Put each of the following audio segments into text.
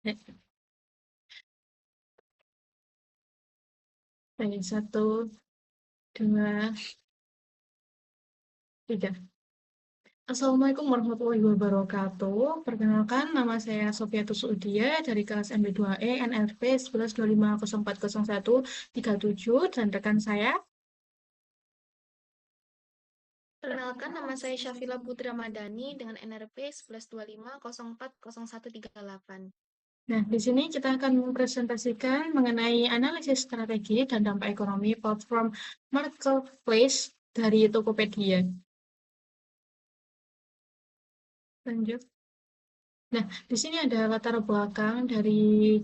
Baik, satu, dua, tiga. Assalamualaikum warahmatullahi wabarakatuh. Perkenalkan, nama saya Sofiatus Udia dari kelas MB2E NRP 1125040137 dan rekan saya. Perkenalkan, nama saya Syafila Putri Ramadhani dengan NRP 1125040138. Nah, di sini kita akan mempresentasikan mengenai analisis strategi dan dampak ekonomi platform marketplace dari Tokopedia. Lanjut. Nah, di sini ada latar belakang dari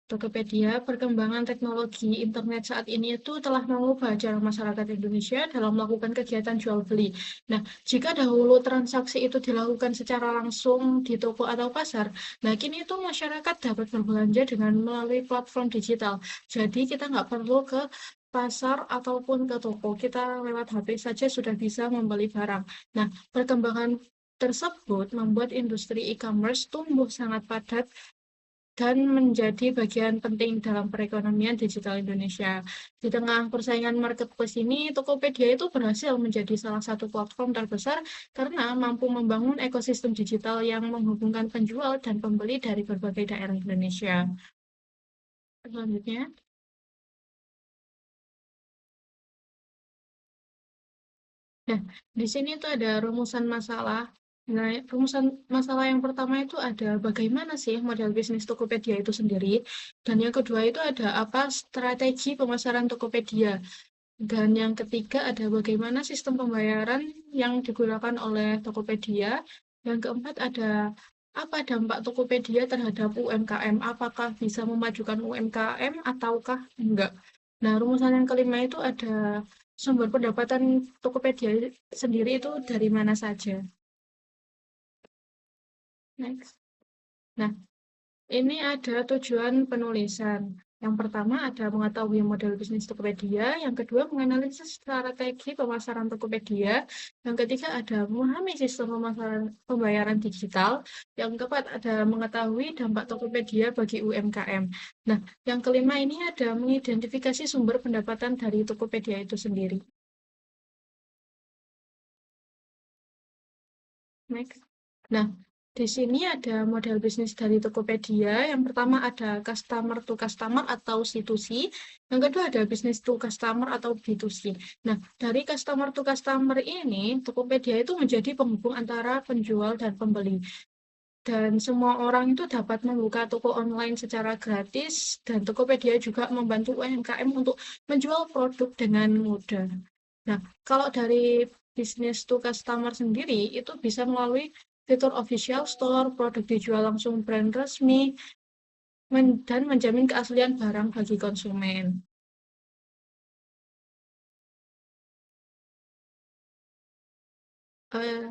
Tokopedia. Perkembangan teknologi internet saat ini itu telah mengubah cara masyarakat Indonesia dalam melakukan kegiatan jual beli. Nah, jika dahulu transaksi itu dilakukan secara langsung di toko atau pasar, nah kini itu masyarakat dapat berbelanja dengan melalui platform digital. Jadi kita nggak perlu ke pasar ataupun ke toko, kita lewat HP saja sudah bisa membeli barang. Nah, perkembangan tersebut membuat industri e-commerce tumbuh sangat padat dan menjadi bagian penting dalam perekonomian digital Indonesia. Di tengah persaingan marketplace ini, Tokopedia itu berhasil menjadi salah satu platform terbesar karena mampu membangun ekosistem digital yang menghubungkan penjual dan pembeli dari berbagai daerah Indonesia. Selanjutnya, nah, di sini tuh ada rumusan masalah. Nah, rumusan masalah yang pertama itu ada bagaimana sih model bisnis Tokopedia itu sendiri. Dan yang kedua itu ada apa strategi pemasaran Tokopedia. Dan yang ketiga ada bagaimana sistem pembayaran yang digunakan oleh Tokopedia. Yang keempat ada apa dampak Tokopedia terhadap UMKM. Apakah bisa memajukan UMKM ataukah enggak. Nah, rumusan yang kelima itu ada sumber pendapatan Tokopedia sendiri itu dari mana saja. Next. Nah, ini ada tujuan penulisan. Yang pertama ada mengetahui model bisnis Tokopedia, yang kedua menganalisis strategi pemasaran Tokopedia, yang ketiga ada memahami sistem pemasaran pembayaran digital, yang keempat ada mengetahui dampak Tokopedia bagi UMKM. Nah, yang kelima ini ada mengidentifikasi sumber pendapatan dari Tokopedia itu sendiri. Next. Nah, di sini ada model bisnis dari Tokopedia. Yang pertama ada customer to customer atau C2C. Yang kedua ada business to customer atau B2C. Nah, dari customer to customer ini, Tokopedia itu menjadi penghubung antara penjual dan pembeli. Dan semua orang itu dapat membuka toko online secara gratis, dan Tokopedia juga membantu UMKM untuk menjual produk dengan mudah. Nah, kalau dari bisnis to customer sendiri, itu bisa melalui fitur official store, produk dijual langsung brand resmi, dan menjamin keaslian barang bagi konsumen. Eh,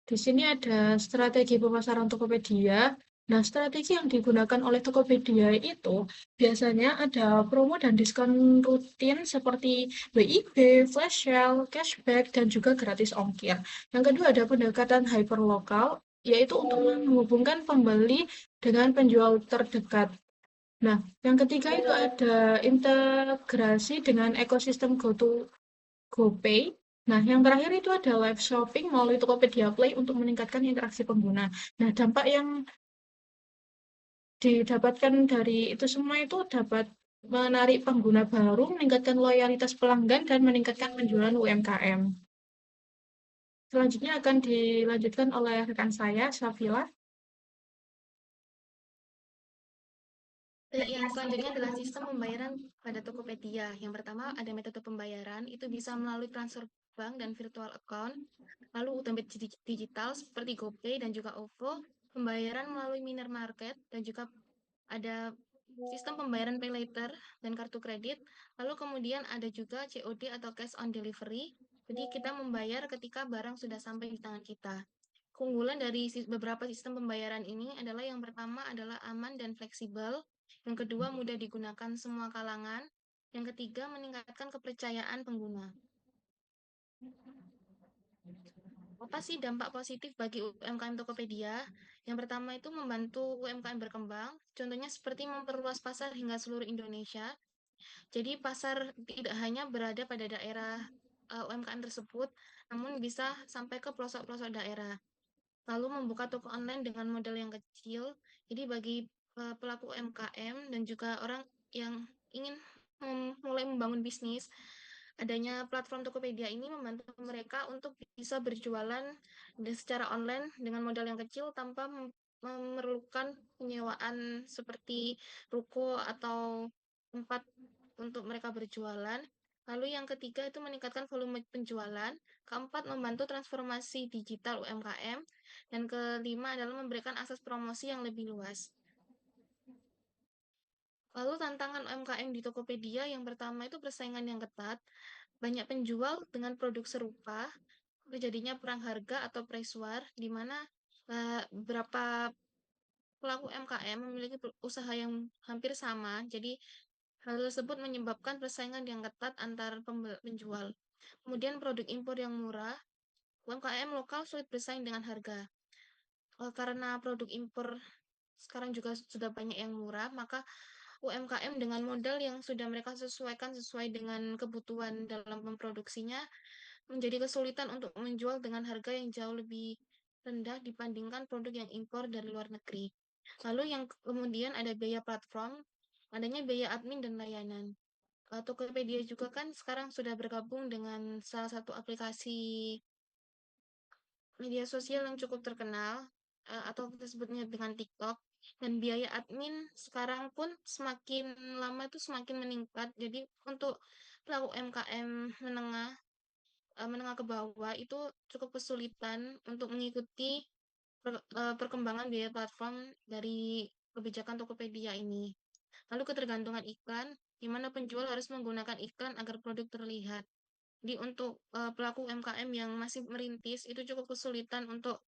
Di sini ada strategi pemasaran Tokopedia. Nah, strategi yang digunakan oleh Tokopedia itu biasanya ada promo dan diskon rutin seperti WIB, flash sale, cashback, dan juga gratis ongkir. Yang kedua ada pendekatan hyperlokal, yaitu untuk menghubungkan pembeli dengan penjual terdekat. Nah, yang ketiga itu ada integrasi dengan ekosistem GoPay. Nah, yang terakhir itu ada live shopping melalui Tokopedia Play untuk meningkatkan interaksi pengguna. Nah, dampak yang didapatkan dari itu semua itu dapat menarik pengguna baru, meningkatkan loyalitas pelanggan, dan meningkatkan penjualan UMKM. Selanjutnya akan dilanjutkan oleh rekan saya, Safila. Yang selanjutnya adalah sistem pembayaran pada Tokopedia. Yang pertama ada metode pembayaran, itu bisa melalui transfer bank dan virtual account, lalu dompet digital seperti GoPay dan juga OVO, pembayaran melalui miner market, dan juga ada sistem pembayaran pay later dan kartu kredit, lalu kemudian ada juga COD atau cash on delivery, jadi kita membayar ketika barang sudah sampai di tangan kita. Keunggulan dari beberapa sistem pembayaran ini adalah yang pertama adalah aman dan fleksibel, yang kedua mudah digunakan semua kalangan, yang ketiga meningkatkan kepercayaan pengguna. Apa sih dampak positif bagi UMKM Tokopedia? Yang pertama itu membantu UMKM berkembang, contohnya seperti memperluas pasar hingga seluruh Indonesia. Jadi pasar tidak hanya berada pada daerah UMKM tersebut, namun bisa sampai ke pelosok-pelosok daerah. Lalu membuka toko online dengan modal yang kecil. Jadi bagi pelaku UMKM dan juga orang yang ingin mulai membangun bisnis, adanya platform Tokopedia ini membantu mereka untuk bisa berjualan secara online dengan modal yang kecil tanpa memerlukan penyewaan seperti ruko atau tempat untuk mereka berjualan. Lalu yang ketiga itu meningkatkan volume penjualan. Keempat, membantu transformasi digital UMKM. Dan kelima adalah memberikan akses promosi yang lebih luas. Lalu tantangan UMKM di Tokopedia yang pertama itu persaingan yang ketat. Banyak penjual dengan produk serupa, terjadinya perang harga atau price war, di mana beberapa pelaku UMKM memiliki usaha yang hampir sama. Jadi hal tersebut menyebabkan persaingan yang ketat antar penjual. Kemudian produk impor yang murah, UMKM lokal sulit bersaing dengan harga. Karena produk impor sekarang juga sudah banyak yang murah, maka UMKM dengan modal yang sudah mereka sesuaikan sesuai dengan kebutuhan dalam memproduksinya menjadi kesulitan untuk menjual dengan harga yang jauh lebih rendah dibandingkan produk yang impor dari luar negeri. Lalu yang kemudian ada biaya platform, adanya biaya admin dan layanan. Tokopedia juga kan sekarang sudah bergabung dengan salah satu aplikasi media sosial yang cukup terkenal, atau kita sebutnya dengan TikTok, dan biaya admin sekarang pun semakin lama itu semakin meningkat. Jadi untuk pelaku UMKM menengah ke bawah itu cukup kesulitan untuk mengikuti perkembangan biaya platform dari kebijakan Tokopedia ini. Lalu ketergantungan iklan, di mana penjual harus menggunakan iklan agar produk terlihat. Jadi untuk pelaku UMKM yang masih merintis itu cukup kesulitan untuk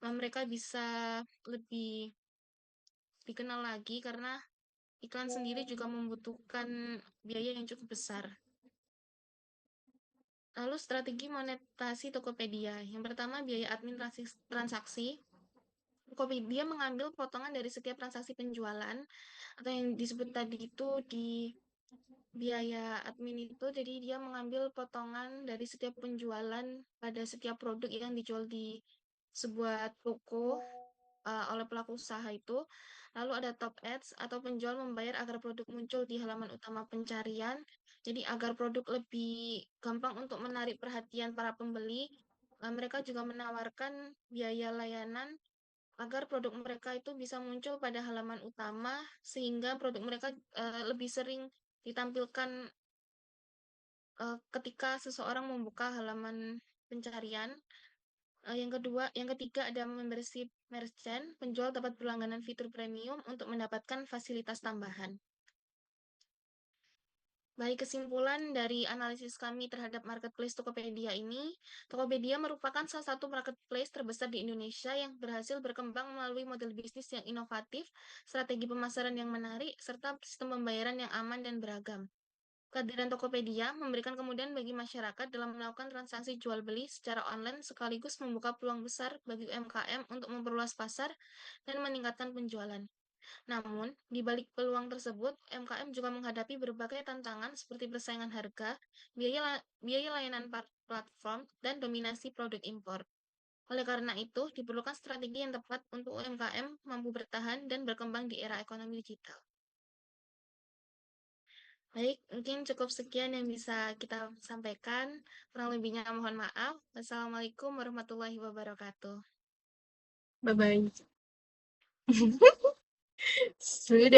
mereka bisa lebih dikenal lagi karena iklan sendiri juga membutuhkan biaya yang cukup besar. Lalu strategi monetasi Tokopedia. Yang pertama biaya admin transaksi. Tokopedia mengambil potongan dari setiap transaksi penjualan atau yang disebut tadi itu di biaya admin itu, jadi dia mengambil potongan dari setiap penjualan pada setiap produk yang dijual di sebuah toko oleh pelaku usaha itu. Lalu ada top ads atau penjual membayar agar produk muncul di halaman utama pencarian. Jadi agar produk lebih gampang untuk menarik perhatian para pembeli, mereka juga menawarkan biaya layanan agar produk mereka itu bisa muncul pada halaman utama sehingga produk mereka lebih sering ditampilkan ketika seseorang membuka halaman pencarian. Yang ketiga ada membership merchant, penjual dapat berlangganan fitur premium untuk mendapatkan fasilitas tambahan. Baik, kesimpulan dari analisis kami terhadap marketplace Tokopedia ini, Tokopedia merupakan salah satu marketplace terbesar di Indonesia yang berhasil berkembang melalui model bisnis yang inovatif, strategi pemasaran yang menarik, serta sistem pembayaran yang aman dan beragam. Kehadiran Tokopedia memberikan kemudahan bagi masyarakat dalam melakukan transaksi jual beli secara online sekaligus membuka peluang besar bagi UMKM untuk memperluas pasar dan meningkatkan penjualan. Namun, di balik peluang tersebut, UMKM juga menghadapi berbagai tantangan seperti persaingan harga, biaya layanan platform, dan dominasi produk impor. Oleh karena itu, diperlukan strategi yang tepat untuk UMKM mampu bertahan dan berkembang di era ekonomi digital. Baik, mungkin cukup sekian yang bisa kita sampaikan. Kurang lebihnya mohon maaf. Wassalamualaikum warahmatullahi wabarakatuh. Bye-bye. Sudah.